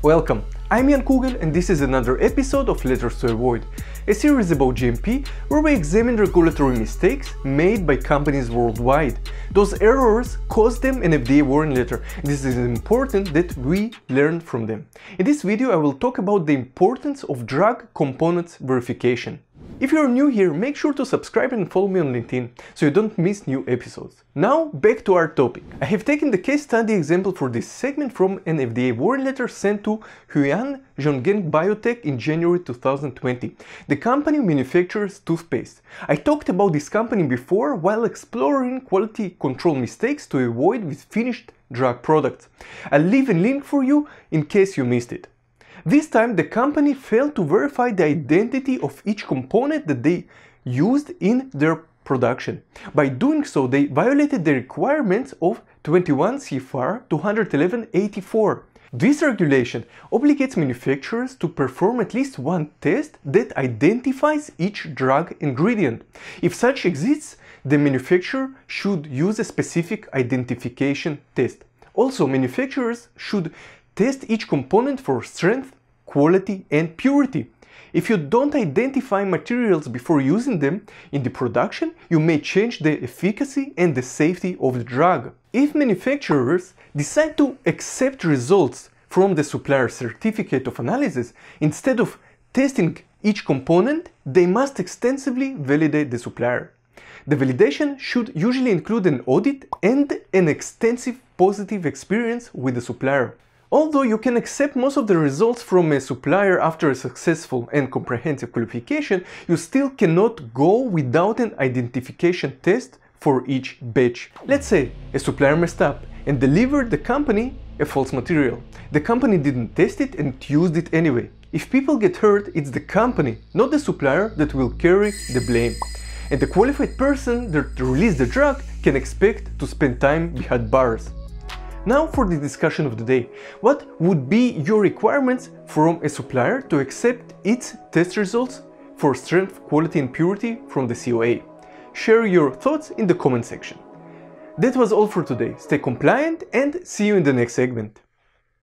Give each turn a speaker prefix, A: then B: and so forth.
A: Welcome, I'm Jan Kugel and this is another episode of Letters to Avoid, a series about GMP where we examine regulatory mistakes made by companies worldwide. Those errors cost them an FDA warning letter, and this is important that we learn from them. In this video I will talk about the importance of drug components verification. If you're new here, make sure to subscribe and follow me on LinkedIn so you don't miss new episodes. Now back to our topic. I have taken the case study example for this segment from an FDA warning letter sent to Huaian Zongheng Bio-Tech in January 2020. The company manufactures toothpaste. I talked about this company before while exploring quality control mistakes to avoid with finished drug products. I'll leave a link for you in case you missed it. This time the company failed to verify the identity of each component that they used in their production. By doing so, they violated the requirements of 21 CFR 211/84. This regulation obligates manufacturers to perform at least one test that identifies each drug ingredient. If such exists, the manufacturer should use a specific identification test. Also, manufacturers should test each component for strength, quality, and purity. If you don't identify materials before using them in the production, you may change the efficacy and the safety of the drug. If manufacturers decide to accept results from the supplier certificate of analysis instead of testing each component, they must extensively validate the supplier. The validation should usually include an audit and an extensive positive experience with the supplier. Although you can accept most of the results from a supplier after a successful and comprehensive qualification, you still cannot go without an identification test for each batch. Let's say a supplier messed up and delivered the company a false material. The company didn't test it and used it anyway. If people get hurt, it's the company, not the supplier, that will carry the blame. And the qualified person that released the drug can expect to spend time behind bars. Now for the discussion of the day. What would be your requirements from a supplier to accept its test results for strength, quality and purity from the COA? Share your thoughts in the comment section. That was all for today. Stay compliant and see you in the next segment.